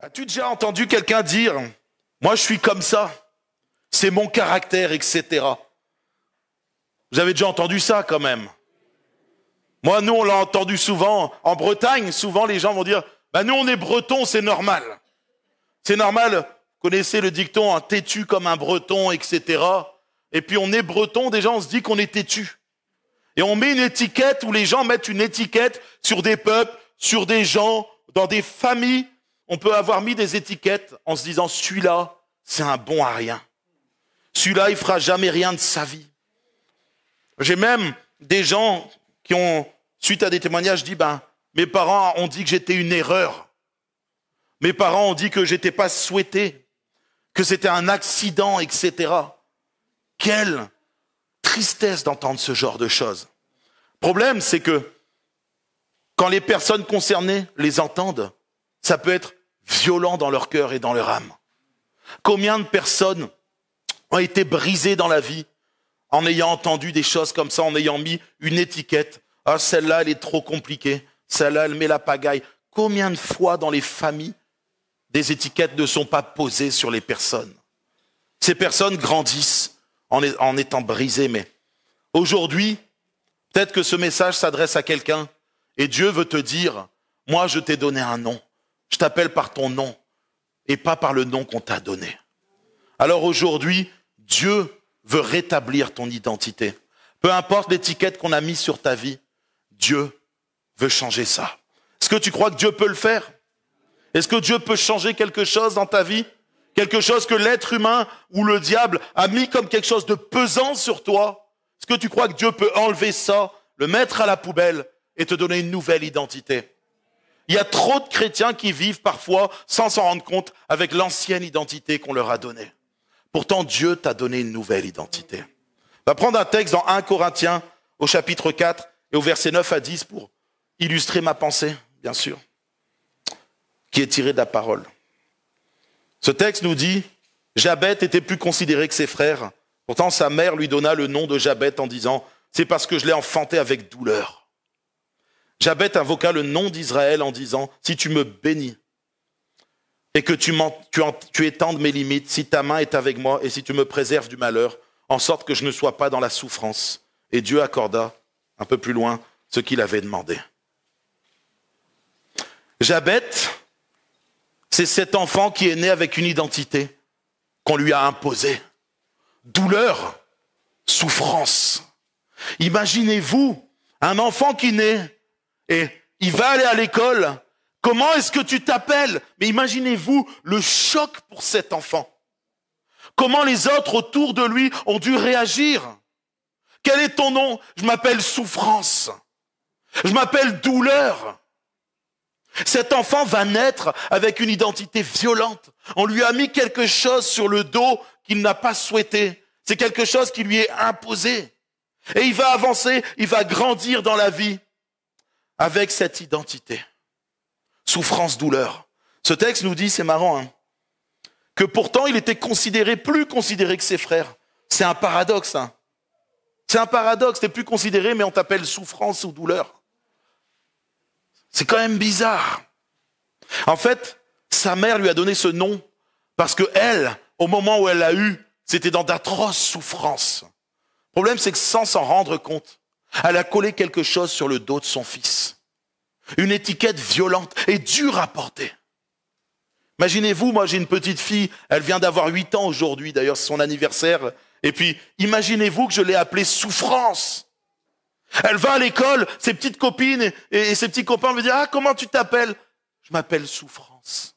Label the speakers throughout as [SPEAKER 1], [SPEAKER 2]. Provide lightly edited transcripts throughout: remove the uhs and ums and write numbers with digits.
[SPEAKER 1] As-tu déjà entendu quelqu'un dire « Moi, je suis comme ça, c'est mon caractère, etc. » Vous avez déjà entendu ça quand même. Moi, nous, on l'a entendu souvent. En Bretagne, souvent, les gens vont dire « Nous, on est bretons, c'est normal. » C'est normal, vous connaissez le dicton « têtu comme un breton, etc. » Et puis, on est breton, déjà, on se dit qu'on est têtu. Et on met une étiquette où les gens mettent une étiquette sur des peuples, sur des gens, dans des familles. On peut avoir mis des étiquettes en se disant « Celui-là, c'est un bon à rien. Celui-là, il fera jamais rien de sa vie. » J'ai même des gens qui ont, suite à des témoignages, dit « Mes parents ont dit que j'étais une erreur. Mes parents ont dit que j'étais pas souhaité, que c'était un accident, etc. » Quelle tristesse d'entendre ce genre de choses. Le problème, c'est que quand les personnes concernées les entendent, ça peut être violent dans leur cœur et dans leur âme. Combien de personnes ont été brisées dans la vie en ayant entendu des choses comme ça, en ayant mis une étiquette. Ah, celle-là, elle est trop compliquée. Celle-là, elle met la pagaille. Combien de fois dans les familles, des étiquettes ne sont pas posées sur les personnes? Ces personnes grandissent en étant brisées. Mais aujourd'hui, peut-être que ce message s'adresse à quelqu'un et Dieu veut te dire, moi, je t'ai donné un nom. Je t'appelle par ton nom et pas par le nom qu'on t'a donné. Alors aujourd'hui, Dieu veut rétablir ton identité. Peu importe l'étiquette qu'on a mise sur ta vie, Dieu veut changer ça. Est-ce que tu crois que Dieu peut le faire? Est-ce que Dieu peut changer quelque chose dans ta vie? Quelque chose que l'être humain ou le diable a mis comme quelque chose de pesant sur toi? Est-ce que tu crois que Dieu peut enlever ça, le mettre à la poubelle et te donner une nouvelle identité? Il y a trop de chrétiens qui vivent parfois sans s'en rendre compte avec l'ancienne identité qu'on leur a donnée. Pourtant, Dieu t'a donné une nouvelle identité. On va prendre un texte dans 1 Corinthiens au chapitre 4 et au verset 9 à 10 pour illustrer ma pensée, bien sûr, qui est tiré de la parole. Ce texte nous dit « Jabet était plus considéré que ses frères. Pourtant, sa mère lui donna le nom de Jabet en disant « C'est parce que je l'ai enfanté avec douleur. » Jabet invoqua le nom d'Israël en disant « Si tu me bénis et que tu étendes mes limites, si ta main est avec moi et si tu me préserves du malheur, en sorte que je ne sois pas dans la souffrance. » Et Dieu accorda, un peu plus loin, ce qu'il avait demandé. Jabet, c'est cet enfant qui est né avec une identité qu'on lui a imposée. Douleur, souffrance. Imaginez-vous un enfant qui naît et il va aller à l'école. Comment est-ce que tu t'appelles? Mais imaginez-vous le choc pour cet enfant. Comment les autres autour de lui ont dû réagir? Quel est ton nom? Je m'appelle souffrance. Je m'appelle douleur. Cet enfant va naître avec une identité violente. On lui a mis quelque chose sur le dos qu'il n'a pas souhaité. C'est quelque chose qui lui est imposé. Et il va avancer, il va grandir dans la vie avec cette identité. Souffrance, douleur. Ce texte nous dit, c'est marrant, que pourtant il était plus considéré que ses frères. C'est un paradoxe. C'est un paradoxe, t'es plus considéré, mais on t'appelle souffrance ou douleur. C'est quand même bizarre. En fait, sa mère lui a donné ce nom parce que elle, au moment où elle l'a eu, c'était dans d'atroces souffrances. Le problème, c'est que sans s'en rendre compte, elle a collé quelque chose sur le dos de son fils. Une étiquette violente et dure à porter. Imaginez-vous, moi j'ai une petite fille, elle vient d'avoir 8 ans aujourd'hui, d'ailleurs c'est son anniversaire. Et puis, imaginez-vous que je l'ai appelée souffrance. Elle va à l'école, ses petites copines et ses petits copains me disent « Ah, comment tu t'appelles ?» Je m'appelle souffrance.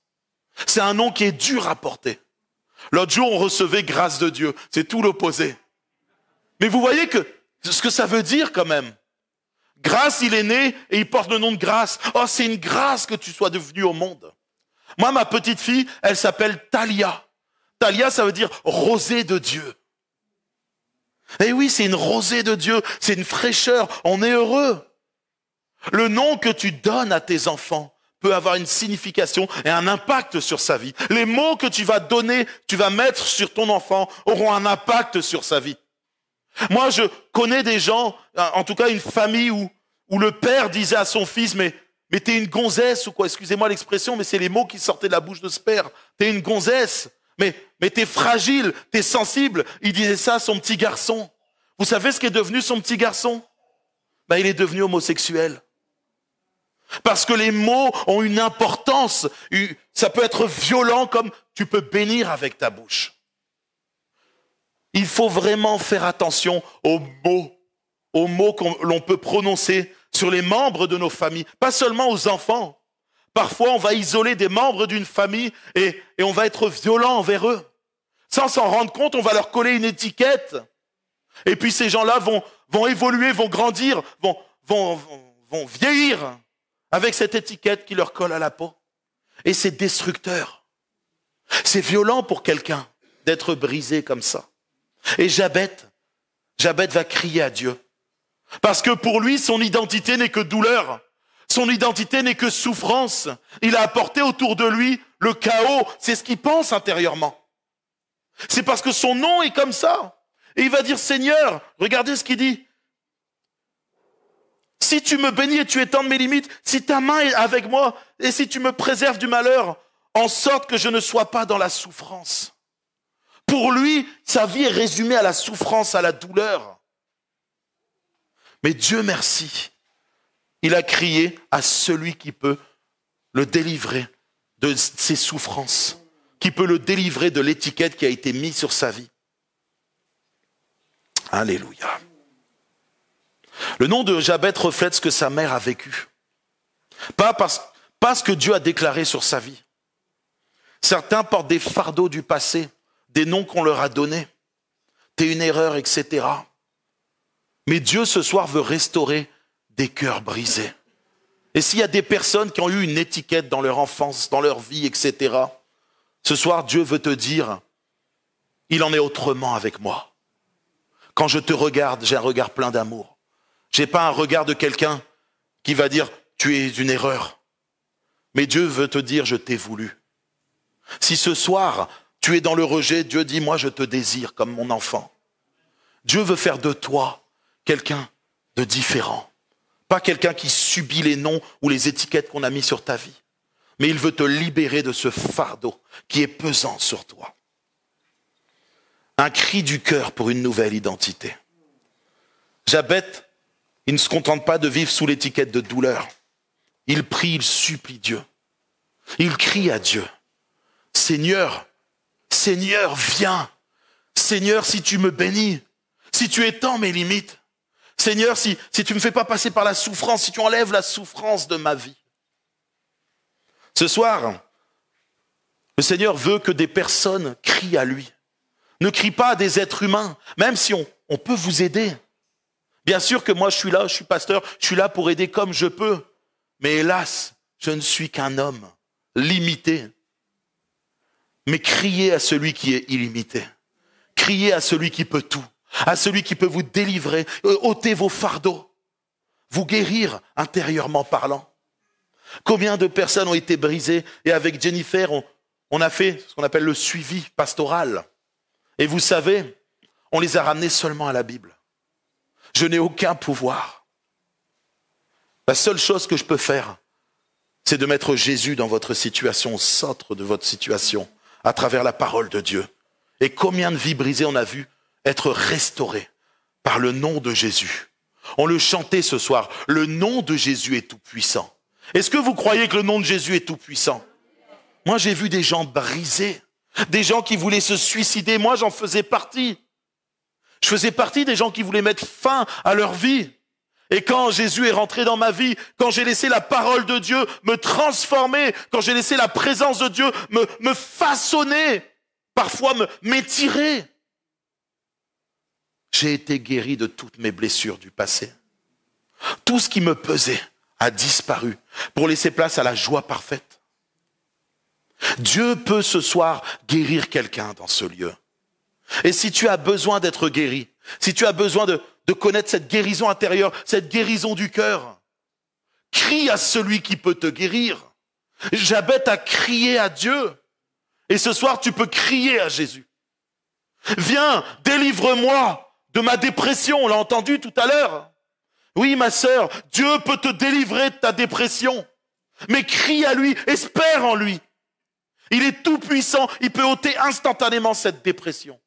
[SPEAKER 1] C'est un nom qui est dur à porter. L'autre jour, on recevait grâce de Dieu. C'est tout l'opposé. Mais vous voyez que ce que ça veut dire quand même. Grâce, il est né et il porte le nom de grâce. Oh, c'est une grâce que tu sois devenu au monde. Moi, ma petite fille, elle s'appelle Talia. Talia, ça veut dire rosée de Dieu. Eh oui, c'est une rosée de Dieu, c'est une fraîcheur, on est heureux. Le nom que tu donnes à tes enfants peut avoir une signification et un impact sur sa vie. Les mots que tu vas donner, tu vas mettre sur ton enfant auront un impact sur sa vie. Moi, je connais des gens, en tout cas une famille où le père disait à son fils, mais mais t'es une gonzesse ou quoi, excusez-moi l'expression, mais c'est les mots qui sortaient de la bouche de ce père. T'es une gonzesse, mais t'es fragile, t'es sensible. Il disait ça à son petit garçon. Vous savez ce qu'est devenu son petit garçon? Il est devenu homosexuel. Parce que les mots ont une importance. Ça peut être violent comme tu peux bénir avec ta bouche. Il faut vraiment faire attention aux mots que l'on peut prononcer sur les membres de nos familles, pas seulement aux enfants. Parfois, on va isoler des membres d'une famille et on va être violent envers eux. Sans s'en rendre compte, on va leur coller une étiquette. Et puis ces gens-là vont évoluer, vont grandir, vont vieillir avec cette étiquette qui leur colle à la peau. Et c'est destructeur. C'est violent pour quelqu'un d'être brisé comme ça. Et Jabez va crier à Dieu. Parce que pour lui, son identité n'est que douleur. Son identité n'est que souffrance. Il a apporté autour de lui le chaos. C'est ce qu'il pense intérieurement. C'est parce que son nom est comme ça. Et il va dire, Seigneur, regardez ce qu'il dit. Si tu me bénis et tu étends mes limites, si ta main est avec moi, et si tu me préserves du malheur, en sorte que je ne sois pas dans la souffrance. Pour lui, sa vie est résumée à la souffrance, à la douleur. Mais Dieu merci, il a crié à celui qui peut le délivrer de ses souffrances, qui peut le délivrer de l'étiquette qui a été mise sur sa vie. Alléluia. Le nom de Jabez reflète ce que sa mère a vécu. Pas ce que Dieu a déclaré sur sa vie. Certains portent des fardeaux du passé, des noms qu'on leur a donnés. T'es une erreur, etc. Mais Dieu, ce soir, veut restaurer des cœurs brisés. Et s'il y a des personnes qui ont eu une étiquette dans leur enfance, dans leur vie, etc., ce soir, Dieu veut te dire, il en est autrement avec moi. Quand je te regarde, j'ai un regard plein d'amour. J'ai pas un regard de quelqu'un qui va dire, tu es une erreur. Mais Dieu veut te dire, je t'ai voulu. Si ce soir, tu es dans le rejet, Dieu dit, moi, je te désire comme mon enfant. Dieu veut faire de toi quelqu'un de différent. Pas quelqu'un qui subit les noms ou les étiquettes qu'on a mis sur ta vie. Mais il veut te libérer de ce fardeau qui est pesant sur toi. Un cri du cœur pour une nouvelle identité. Jabez, il ne se contente pas de vivre sous l'étiquette de douleur. Il prie, il supplie Dieu. Il crie à Dieu. Seigneur, Seigneur, viens. Seigneur, si tu me bénis, si tu étends mes limites. Seigneur, si tu ne me fais pas passer par la souffrance, si tu enlèves la souffrance de ma vie. Ce soir, le Seigneur veut que des personnes crient à lui. Ne crie pas à des êtres humains, même si on peut vous aider. Bien sûr que moi je suis là, je suis pasteur, je suis là pour aider comme je peux. Mais hélas, je ne suis qu'un homme limité. Mais criez à celui qui est illimité. Criez à celui qui peut tout. À celui qui peut vous délivrer, ôter vos fardeaux, vous guérir intérieurement parlant. Combien de personnes ont été brisées et avec Jennifer, on a fait ce qu'on appelle le suivi pastoral. Et vous savez, on les a ramenés seulement à la Bible. Je n'ai aucun pouvoir. La seule chose que je peux faire, c'est de mettre Jésus dans votre situation, au centre de votre situation, à travers la parole de Dieu. Et combien de vies brisées on a vu être restaurées par le nom de Jésus. On le chantait ce soir, le nom de Jésus est tout puissant. Est-ce que vous croyez que le nom de Jésus est tout puissant? Moi j'ai vu des gens brisés, des gens qui voulaient se suicider, moi j'en faisais partie. Je faisais partie des gens qui voulaient mettre fin à leur vie. Et quand Jésus est rentré dans ma vie, quand j'ai laissé la parole de Dieu me transformer, quand j'ai laissé la présence de Dieu me façonner, parfois m'étirer, j'ai été guéri de toutes mes blessures du passé. Tout ce qui me pesait a disparu pour laisser place à la joie parfaite. Dieu peut ce soir guérir quelqu'un dans ce lieu. Et si tu as besoin d'être guéri, si tu as besoin de connaître cette guérison intérieure, cette guérison du cœur, crie à celui qui peut te guérir. Jabez a crié à Dieu. Et ce soir, tu peux crier à Jésus. Viens, délivre-moi de ma dépression, on l'a entendu tout à l'heure. Oui, ma sœur, Dieu peut te délivrer de ta dépression. Mais crie à lui, espère en lui. Il est tout puissant, il peut ôter instantanément cette dépression.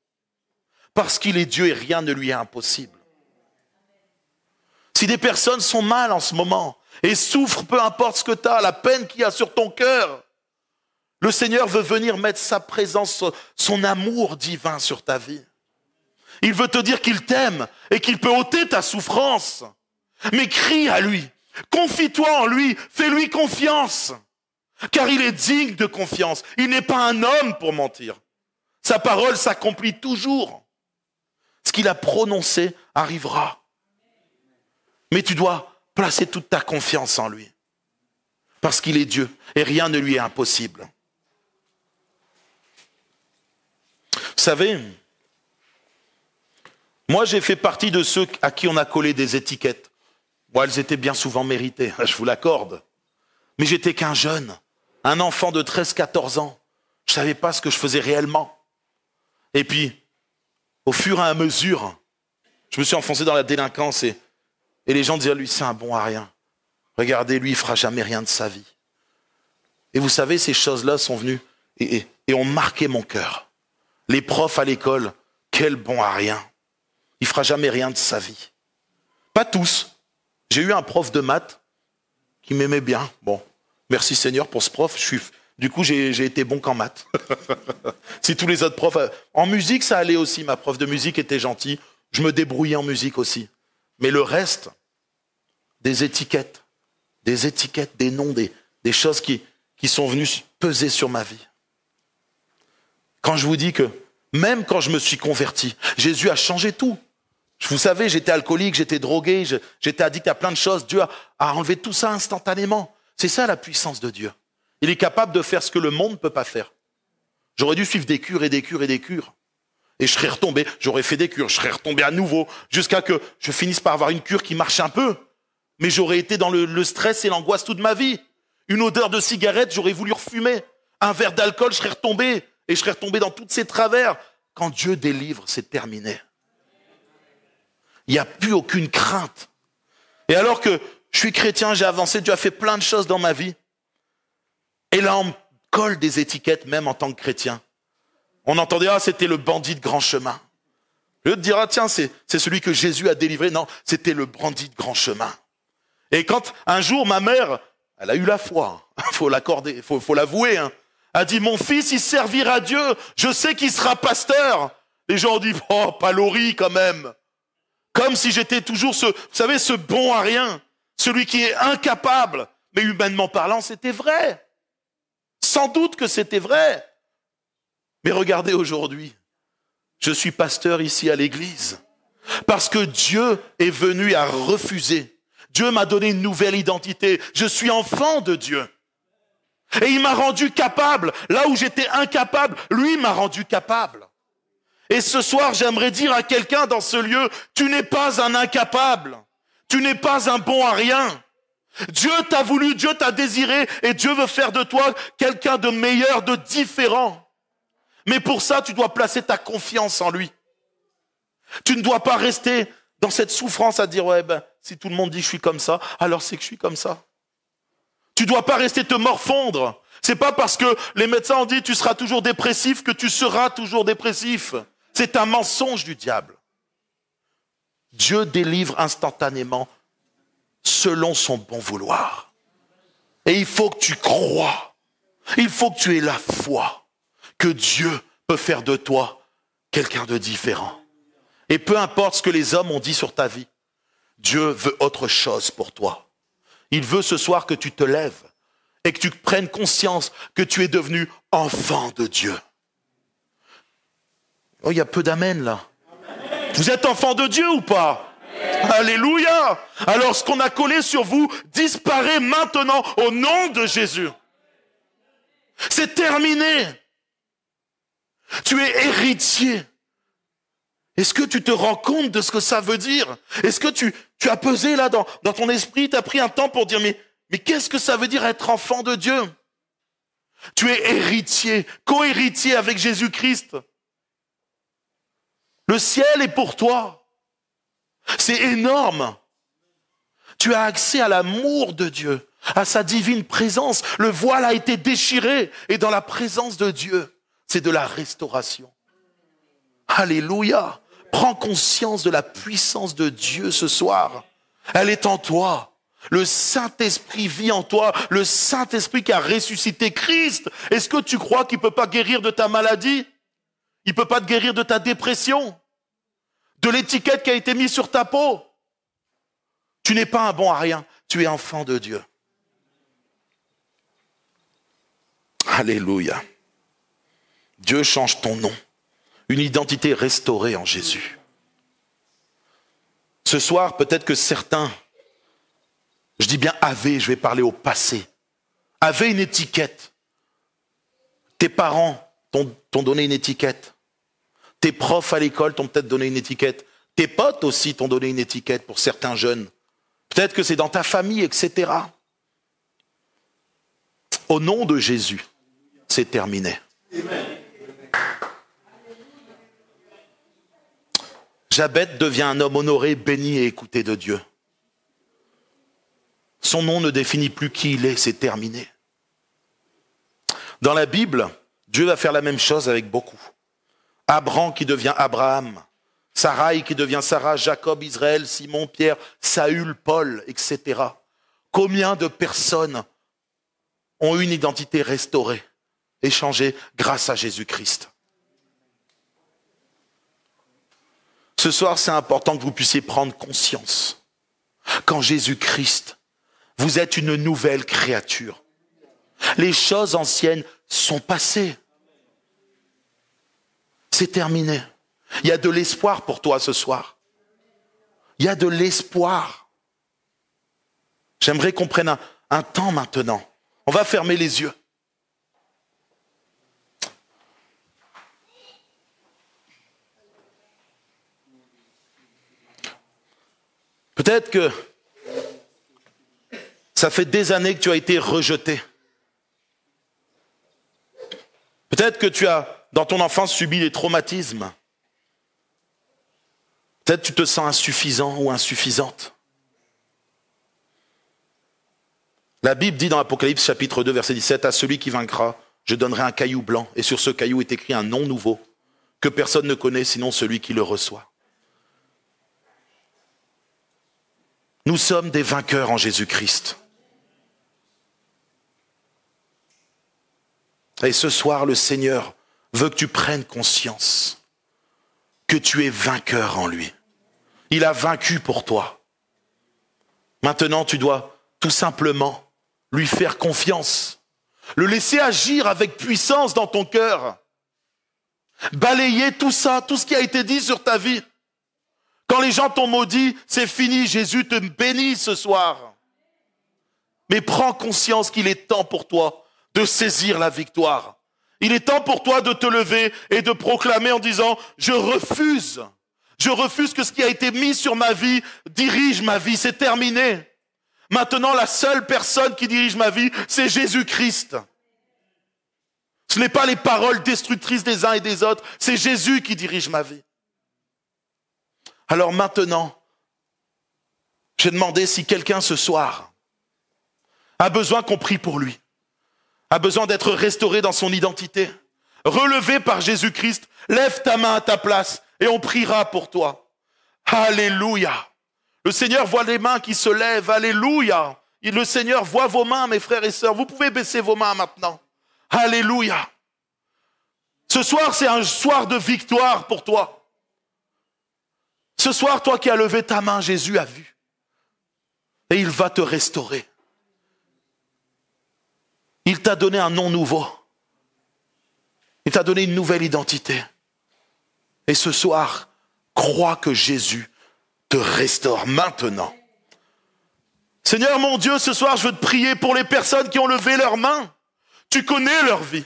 [SPEAKER 1] Parce qu'il est Dieu et rien ne lui est impossible. Si des personnes sont mal en ce moment et souffrent, peu importe ce que tu as, la peine qu'il y a sur ton cœur, le Seigneur veut venir mettre sa présence, son amour divin sur ta vie. Il veut te dire qu'il t'aime et qu'il peut ôter ta souffrance. Mais crie à lui, confie-toi en lui, fais-lui confiance. Car il est digne de confiance. Il n'est pas un homme pour mentir. Sa parole s'accomplit toujours. Ce qu'il a prononcé arrivera. Mais tu dois placer toute ta confiance en lui. Parce qu'il est Dieu et rien ne lui est impossible. Vous savez, moi j'ai fait partie de ceux à qui on a collé des étiquettes. Bon, elles étaient bien souvent méritées, je vous l'accorde. Mais j'étais qu'un jeune, un enfant de 13-14 ans. Je ne savais pas ce que je faisais réellement. Et puis, au fur et à mesure, je me suis enfoncé dans la délinquance et les gens disaient, lui, c'est un bon à rien. Regardez, lui, il ne fera jamais rien de sa vie. Et vous savez, ces choses-là sont venues et ont marqué mon cœur. Les profs à l'école, quel bon à rien. Il ne fera jamais rien de sa vie. Pas tous. J'ai eu un prof de maths qui m'aimait bien. Bon, merci Seigneur pour ce prof. Du coup, j'ai été bon qu'en maths. Si tous les autres profs... En musique, ça allait aussi. Ma prof de musique était gentille. Je me débrouillais en musique aussi. Mais le reste, des étiquettes, des noms, des choses qui sont venues peser sur ma vie. Quand je vous dis que même quand je me suis converti, Jésus a changé tout. Vous savez, j'étais alcoolique, j'étais drogué, j'étais addict à plein de choses. Dieu a enlevé tout ça instantanément. C'est ça la puissance de Dieu. Il est capable de faire ce que le monde ne peut pas faire. J'aurais dû suivre des cures et des cures et des cures. Et je serais retombé, j'aurais fait des cures, je serais retombé à nouveau, jusqu'à que je finisse par avoir une cure qui marche un peu. Mais j'aurais été dans le stress et l'angoisse toute ma vie. Une odeur de cigarette, j'aurais voulu refumer. Un verre d'alcool, je serais retombé. Et je serais retombé dans tous ces travers. Quand Dieu délivre, c'est terminé. Il n'y a plus aucune crainte. Et alors que je suis chrétien, j'ai avancé, Dieu a fait plein de choses dans ma vie. Et là, on me colle des étiquettes, même en tant que chrétien. On entendait, c'était le bandit de grand chemin. Je te dire, tiens, c'est celui que Jésus a délivré. Non, c'était le bandit de grand chemin. Et quand un jour, ma mère, elle a eu la foi, faut l'accorder, faut l'avouer, hein, a dit, mon fils, il servira Dieu, je sais qu'il sera pasteur. Les gens ont dit, oh, Palori quand même. Comme si j'étais toujours vous savez, ce bon à rien, celui qui est incapable. Mais humainement parlant, c'était vrai. Sans doute que c'était vrai. Mais regardez aujourd'hui, je suis pasteur ici à l'église. Parce que Dieu est venu à refuser. Dieu m'a donné une nouvelle identité. Je suis enfant de Dieu. Et il m'a rendu capable. Là où j'étais incapable, lui m'a rendu capable. Et ce soir, j'aimerais dire à quelqu'un dans ce lieu, tu n'es pas un incapable. Tu n'es pas un bon à rien. Dieu t'a voulu, Dieu t'a désiré et Dieu veut faire de toi quelqu'un de meilleur, de différent. Mais pour ça, tu dois placer ta confiance en lui. Tu ne dois pas rester dans cette souffrance à dire, ouais, si tout le monde dit que je suis comme ça, alors c'est que je suis comme ça. Tu dois pas rester te morfondre. C'est pas parce que les médecins ont dit tu seras toujours dépressif que tu seras toujours dépressif. C'est un mensonge du diable. Dieu délivre instantanément selon son bon vouloir. Et il faut que tu crois. Il faut que tu aies la foi que Dieu peut faire de toi quelqu'un de différent. Et peu importe ce que les hommes ont dit sur ta vie, Dieu veut autre chose pour toi. Il veut ce soir que tu te lèves et que tu prennes conscience que tu es devenu enfant de Dieu. Oh, il y a peu d'amen là. Amen. Vous êtes enfant de Dieu ou pas? Amen. Alléluia. Alors ce qu'on a collé sur vous disparaît maintenant au nom de Jésus. C'est terminé. Tu es héritier. Est-ce que tu te rends compte de ce que ça veut dire? Est-ce que tu as pesé là dans ton esprit, tu as pris un temps pour dire mais qu'est-ce que ça veut dire être enfant de Dieu? Tu es héritier, co-héritier avec Jésus-Christ. Le ciel est pour toi. C'est énorme. Tu as accès à l'amour de Dieu, à sa divine présence. Le voile a été déchiré et dans la présence de Dieu, c'est de la restauration. Alléluia. Prends conscience de la puissance de Dieu ce soir. Elle est en toi. Le Saint-Esprit vit en toi. Le Saint-Esprit qui a ressuscité Christ. Est-ce que tu crois qu'il ne peut pas guérir de ta maladie? Il ne peut pas te guérir de ta dépression? De l'étiquette qui a été mise sur ta peau? Tu n'es pas un bon à rien. Tu es enfant de Dieu. Alléluia. Dieu change ton nom. Une identité restaurée en Jésus. Ce soir, peut-être que certains, je dis bien avaient, je vais parler au passé, avaient une étiquette. Tes parents t'ont donné une étiquette. Tes profs à l'école t'ont peut-être donné une étiquette. Tes potes aussi t'ont donné une étiquette pour certains jeunes. Peut-être que c'est dans ta famille, etc. Au nom de Jésus, c'est terminé. Amen. Jabez devient un homme honoré, béni et écouté de Dieu. Son nom ne définit plus qui il est, c'est terminé. Dans la Bible, Dieu va faire la même chose avec beaucoup. Abraham qui devient Abraham, Sarai qui devient Sarah, Jacob, Israël, Simon, Pierre, Saül, Paul, etc. Combien de personnes ont une identité restaurée et changée grâce à Jésus-Christ? Ce soir, c'est important que vous puissiez prendre conscience qu'en Jésus-Christ, vous êtes une nouvelle créature. Les choses anciennes sont passées. C'est terminé. Il y a de l'espoir pour toi ce soir. Il y a de l'espoir. J'aimerais qu'on prenne un temps maintenant. On va fermer les yeux. Peut-être que ça fait des années que tu as été rejeté. Peut-être que tu as, dans ton enfance, subi des traumatismes. Peut-être que tu te sens insuffisant ou insuffisante. La Bible dit dans l'Apocalypse chapitre 2, verset 17, « À celui qui vaincra, je donnerai un caillou blanc, et sur ce caillou est écrit un nom nouveau, que personne ne connaît sinon celui qui le reçoit. » Nous sommes des vainqueurs en Jésus-Christ. Et ce soir, le Seigneur veut que tu prennes conscience que tu es vainqueur en lui. Il a vaincu pour toi. Maintenant, tu dois tout simplement lui faire confiance, le laisser agir avec puissance dans ton cœur, balayer tout ça, tout ce qui a été dit sur ta vie. Quand les gens t'ont maudit, c'est fini, Jésus te bénit ce soir. Mais prends conscience qu'il est temps pour toi de saisir la victoire. Il est temps pour toi de te lever et de proclamer en disant « Je refuse que ce qui a été mis sur ma vie dirige ma vie, c'est terminé. Maintenant, la seule personne qui dirige ma vie, c'est Jésus-Christ. Ce n'est pas les paroles destructrices des uns et des autres, c'est Jésus qui dirige ma vie. » Alors maintenant, j'ai demandé si quelqu'un ce soir a besoin qu'on prie pour lui, a besoin d'être restauré dans son identité, relevé par Jésus-Christ, lève ta main à ta place et on priera pour toi. Alléluia. Le Seigneur voit les mains qui se lèvent, alléluia. Et le Seigneur voit vos mains, mes frères et sœurs. Vous pouvez baisser vos mains maintenant. Alléluia. Ce soir, c'est un soir de victoire pour toi. Ce soir, toi qui as levé ta main, Jésus a vu. Et il va te restaurer. Il t'a donné un nom nouveau. Il t'a donné une nouvelle identité. Et ce soir, crois que Jésus te restaure maintenant. Seigneur mon Dieu, ce soir, je veux te prier pour les personnes qui ont levé leurs mains. Tu connais leur vie.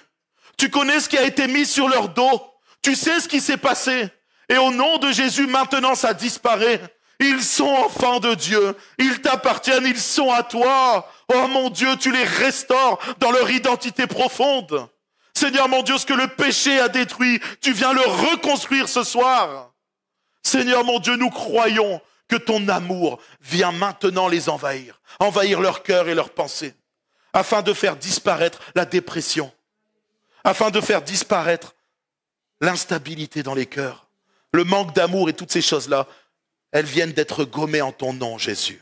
[SPEAKER 1] Tu connais ce qui a été mis sur leur dos. Tu sais ce qui s'est passé. Et au nom de Jésus, maintenant, ça disparaît. Ils sont enfants de Dieu. Ils t'appartiennent, ils sont à toi. Oh mon Dieu, tu les restaures dans leur identité profonde. Seigneur mon Dieu, ce que le péché a détruit, tu viens le reconstruire ce soir. Seigneur mon Dieu, nous croyons que ton amour vient maintenant les envahir leur cœur et leurs pensées. afin de faire disparaître la dépression, afin de faire disparaître l'instabilité dans les cœurs, le manque d'amour et toutes ces choses-là, elles viennent d'être gommées en ton nom, Jésus.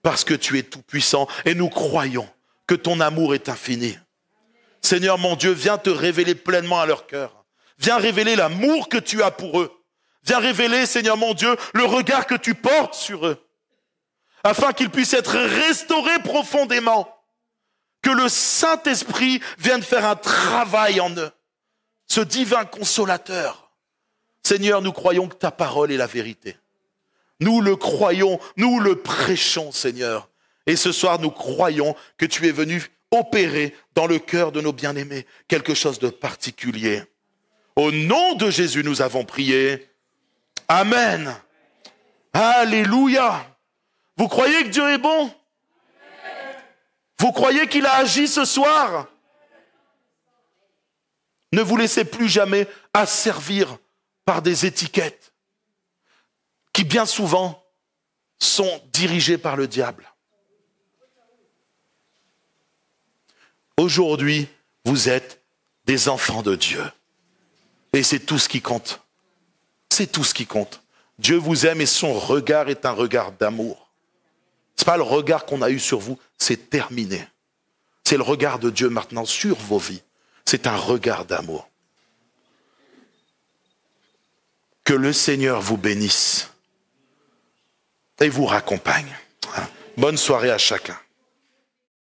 [SPEAKER 1] Parce que tu es tout puissant et nous croyons que ton amour est infini. Seigneur mon Dieu, viens te révéler pleinement à leur cœur. Viens révéler l'amour que tu as pour eux. Viens révéler, Seigneur mon Dieu, le regard que tu portes sur eux. Afin qu'ils puissent être restaurés profondément. Que le Saint-Esprit vienne faire un travail en eux. Ce divin consolateur. Seigneur, nous croyons que ta parole est la vérité. Nous le croyons, nous le prêchons, Seigneur. Et ce soir, nous croyons que tu es venu opérer dans le cœur de nos bien-aimés quelque chose de particulier. Au nom de Jésus, nous avons prié. Amen. Alléluia. Vous croyez que Dieu est bon? Vous croyez qu'il a agi ce soir? Ne vous laissez plus jamais asservir par des étiquettes qui bien souvent sont dirigées par le diable. Aujourd'hui, vous êtes des enfants de Dieu. Et c'est tout ce qui compte. C'est tout ce qui compte. Dieu vous aime et son regard est un regard d'amour. Ce n'est pas le regard qu'on a eu sur vous, c'est terminé. C'est le regard de Dieu maintenant sur vos vies. C'est un regard d'amour. Que le Seigneur vous bénisse et vous raccompagne. Bonne soirée à chacun.